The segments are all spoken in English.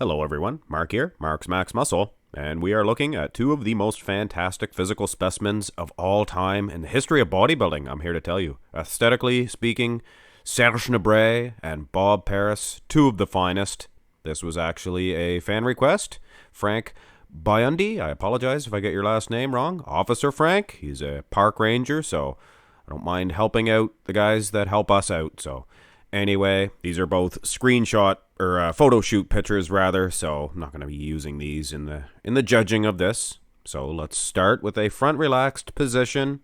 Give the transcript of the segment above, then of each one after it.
Hello everyone, Mark here, Mark's Max Muscle, and we are looking at two of the most fantastic physical specimens of all time in the history of bodybuilding, I'm here to tell you. Aesthetically speaking, Serge Nubret and Bob Paris, two of the finest. This was actually a fan request. Frank Biondi, I apologize if I get your last name wrong. Officer Frank, he's a park ranger, so I don't mind helping out the guys that help us out, so... Anyway, these are both screenshot or photo shoot pictures rather, so I'm not going to be using these in the judging of this. So let's start with a front relaxed position.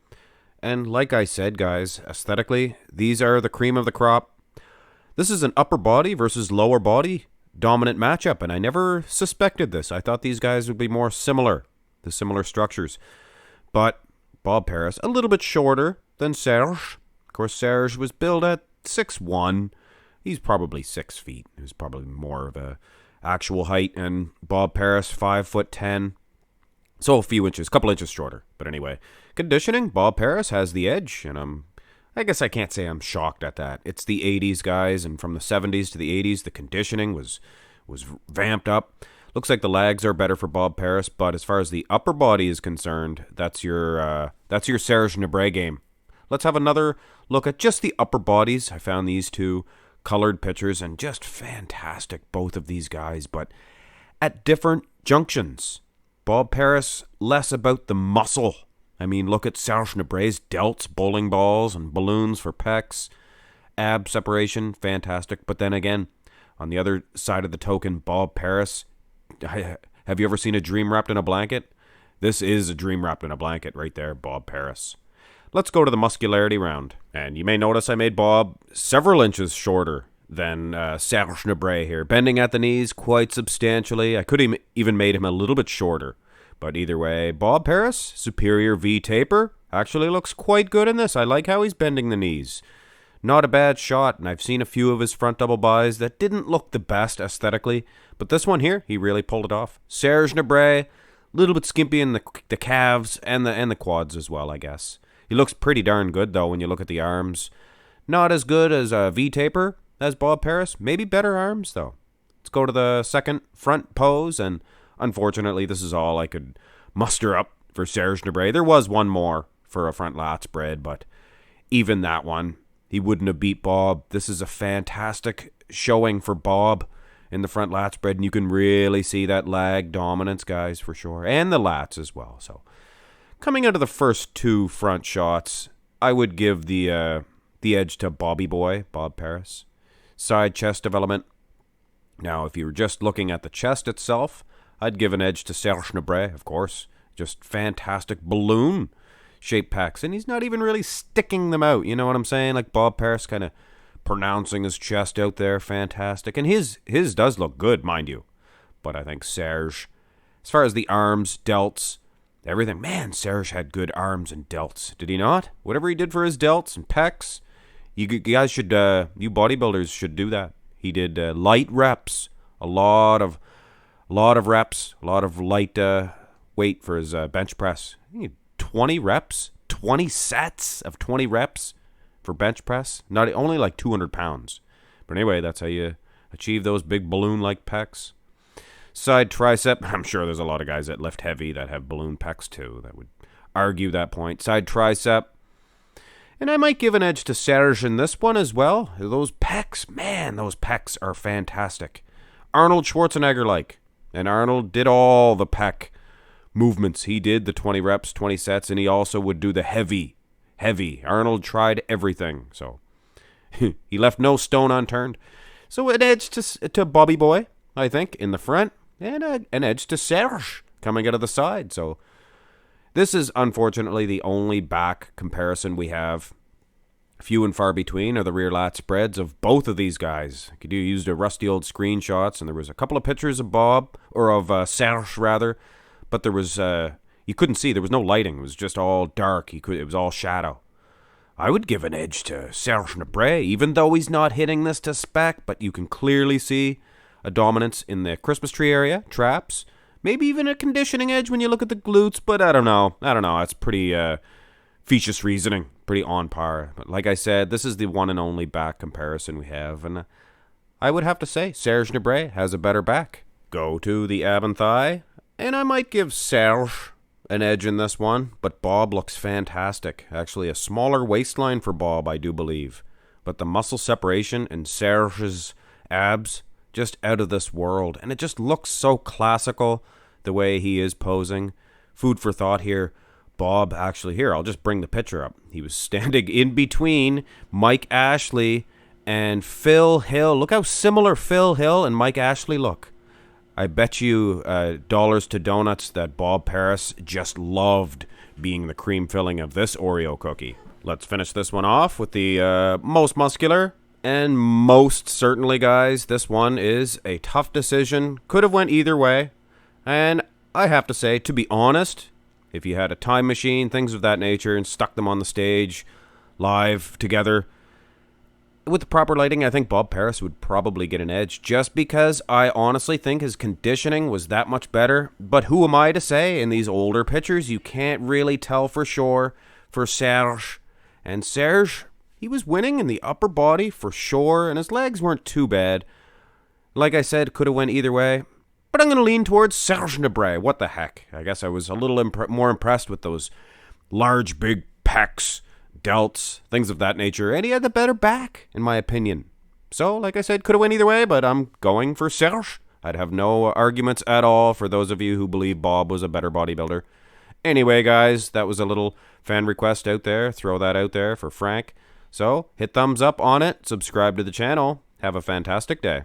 And like I said, guys, aesthetically, these are the cream of the crop. This is an upper body versus lower body dominant matchup, and I never suspected this. I thought these guys would be more similar, the similar structures. But Bob Paris, a little bit shorter than Serge. Of course, Serge was billed at 6'1". He's probably 6 feet. He was probably more of a actual height. And Bob Paris, 5'10". So a few inches, couple inches shorter. But anyway, conditioning, Bob Paris has the edge. And I guess I can't say I'm shocked at that. It's the 80s, guys. And from the 70s to the 80s, the conditioning was vamped up. Looks like the legs are better for Bob Paris. But as far as the upper body is concerned, that's your Serge Nubret game. Let's have another look at just the upper bodies. I found these two colored pictures and just fantastic, both of these guys, but at different junctions. Bob Paris, less about the muscle. I mean, look at Serge Nubret's delts, bowling balls, and balloons for pecs. Ab separation, fantastic. But then again, on the other side of the token, Bob Paris, have you ever seen a dream wrapped in a blanket? This is a dream wrapped in a blanket right there, Bob Paris. Let's go to the muscularity round. And you may notice I made Bob several inches shorter than Serge Nubret here. Bending at the knees quite substantially. I could have even made him a little bit shorter. But either way, Bob Paris, superior V taper, actually looks quite good in this. I like how he's bending the knees. Not a bad shot, and I've seen a few of his front double bis that didn't look the best aesthetically. But this one here, he really pulled it off. Serge Nubret, a little bit skimpy in the calves and the quads as well, I guess. He looks pretty darn good, though, when you look at the arms. Not as good as a V-taper as Bob Paris. Maybe better arms, though. Let's go to the second front pose, and unfortunately, this is all I could muster up for Serge Nubret. There was one more for a front lat spread, but even that one, he wouldn't have beat Bob. This is a fantastic showing for Bob in the front lat spread, and you can really see that lag dominance, guys, for sure, and the lats as well, so... Coming out of the first two front shots, I would give the edge to Bobby Boy, Bob Paris. Side chest development. Now, if you were just looking at the chest itself, I'd give an edge to Serge Nubret, of course. Just fantastic balloon-shaped pecs. And he's not even really sticking them out, you know what I'm saying? Like Bob Paris kind of pronouncing his chest out there, fantastic. And his does look good, mind you. But I think Serge, as far as the arms, delts... everything. Man, Serge had good arms and delts. Did he not? Whatever he did for his delts and pecs, you guys should, you bodybuilders should do that. He did light reps, a lot of reps, a lot of light weight for his bench press. 20 reps, 20 sets of 20 reps for bench press. Not only like 200 pounds. But anyway, that's how you achieve those big balloon-like pecs. Side tricep, I'm sure there's a lot of guys that lift heavy that have balloon pecs too that would argue that point. Side tricep. And I might give an edge to Serge in this one as well. Those pecs, man, those pecs are fantastic. Arnold Schwarzenegger-like. And Arnold did all the pec movements. He did the 20 reps, 20 sets, and he also would do the heavy. Arnold tried everything, so he left no stone unturned. So an edge to Bobby Boy, I think, in the front. And an edge to Serge coming out of the side. So this is unfortunately the only back comparison we have. Few and far between are the rear lat spreads of both of these guys. You used a rusty old screenshots, and there was a couple of pictures of Bob, or of Serge rather, but there was you couldn't see. There was no lighting. It was just all dark. It was all shadow. I would give an edge to Serge Nubret, even though he's not hitting this to spec, but you can clearly see a dominance in the Christmas tree area, traps, maybe even a conditioning edge when you look at the glutes, but I don't know. It's pretty specious reasoning, pretty on par. But like I said, this is the one and only back comparison we have, and I would have to say Serge Nubret has a better back. go to the ab and thigh, and I might give Serge an edge in this one, but Bob looks fantastic. Actually, a smaller waistline for Bob, I do believe. But the muscle separation in Serge's abs, just out of this world. And it just looks so classical, the way he is posing. Food for thought here. Bob, actually, here, I'll just bring the picture up. He was standing in between Mike Ashley and Phil Hill. Look how similar Phil Hill and Mike Ashley look. I bet you dollars to donuts that Bob Paris just loved being the cream filling of this Oreo cookie. Let's finish this one off with the most muscular. And most certainly, guys, this one is a tough decision. Could have went either way. And I have to say, to be honest, if you had a time machine, things of that nature, and stuck them on the stage live together, with the proper lighting, I think Bob Paris would probably get an edge, just because I honestly think his conditioning was that much better. But who am I to say? In these older pictures, you can't really tell for sure for Serge. And Serge, he was winning in the upper body for sure, and his legs weren't too bad. Like I said, could have went either way. But I'm going to lean towards Serge Nubret. What the heck? I guess I was a little more impressed with those large, big pecs, delts, things of that nature, and he had the better back, in my opinion. So, like I said, could have went either way, but I'm going for Serge. I'd have no arguments at all for those of you who believe Bob was a better bodybuilder. Anyway, guys, that was a little fan request out there. Throw that out there for Frank. So, hit thumbs up on it, subscribe to the channel. Have a fantastic day.